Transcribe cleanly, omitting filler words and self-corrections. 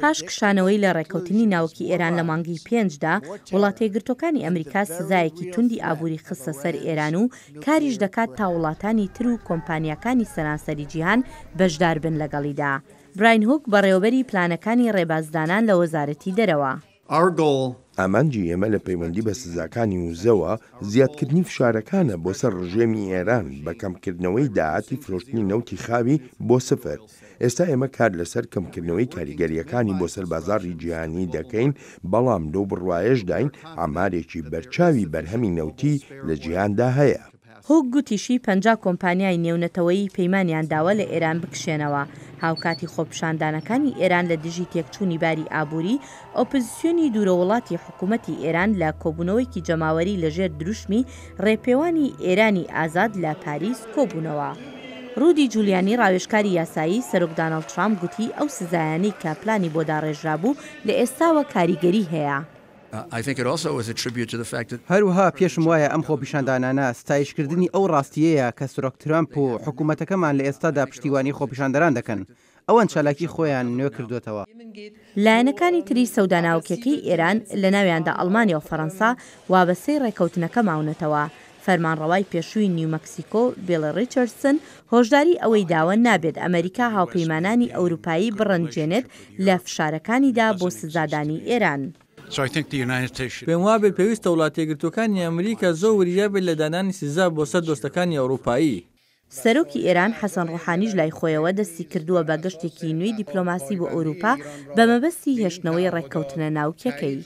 پاش کشانەوەی لە ڕێکەوتنی ناوکی ئێران لە مانگی 5دا وڵاتە یەکگرتووەکانی ئەمریکا سزایەکی توندی ئابووری خستە سەر ئێران و کاریش دەکات تا وڵاتانی تر و کۆمپانیاکانی سەرانسەری جیهان بەشدار بن لەگەڵیدا. براین هوک بەڕێوەبەری پلانەکانی ڕێبازدانان لە وەزارەتی دەرەوە. ئامانجی ئێمە لە پەیوەندی بە سزاکانی وزەوە زیادکردنی فشارەکانە بۆ سەر ڕژێمی ئێران بە کەمکردنەوەی داهاتی فرۆشتنی نەوتی خاوی بۆ سفر. ئێستا ئێمە کار لەسەر کەمکردنەوەی کاریگەریەکانی بۆ سەر بازاڕی جیهانی دەکەین، بەڵام لەو بڕوایەش داین ئامارێکی بەرچاوی بەرهەمی نەوتی لە جیهاندا هەیە. هوک گوتیشی 50 کۆمپانیای نێونەتەوەیی پەیمانیان داوە لە ئێران بکشێنەوە. هاوکاتی خۆپیشاندانەکانی ئێران لە دژی تێکچوونی باری ئابووری، ئۆپۆزیسیۆنی دوورەوڵاتی حکوومەتی ئێران لە کۆبوونەوەیکی جەماوەری لەژێر دروشمی ڕێپێوانی ئێرانی ئازاد لە پاریس کۆبوونەوە. ڕودی جولیانی ڕاوێژکاری یاسایی سەرۆک داناڵد ترامپ گوتی ئەو سزایانەی کە پلانی بۆ داڕێژرابوو لە ئێستاوە کاریگەری هەیە. هەروها پێشم وایە ئەم خۆپیشاندانانە ستایشکردنی ئەو ڕاستیەیە کە سەرۆک ترامپ و حکوومەتەکەمان لە ئێستادا پشتیوانی خۆپیشاندەران دەکەن. ئەوەن چالاکی خۆیان نوێ کردوێتەوە. لایەنەکانی تری سەوداناوکیەکەی ئێران لە ناویاندا ئەڵمانیا و فەڕەنسا وابەستەی ڕێکەوتنەکە ماونەتەوە. فەرمانڕەوای پێشووی نیو مەکسیکۆ بیل ڕیچاردسن هۆشداری ئەوەی داوە نابێت ئەمریکا هاوپەیمانانی ئەوروپایی بڕەنجێنێت لە فشارەکانیدا بۆ سزادانی ئێران. پێم وابێت پێویستە وڵاتە یەکگرتووەکانی ئەمریکا زۆر وریای بێت لە دانانی سزا بۆ سەر دۆستەکانی ئەوروپایی. سەرۆکی ئێران حەسەن ڕوحانیش لای خۆیەوە دەستی کردووە بە گەشتێکی نوێی دیپلۆماسی بۆ ئەوروپا بە مەبەستی هێشتنەوەی ڕێککەوتنە ناوکیەکەی.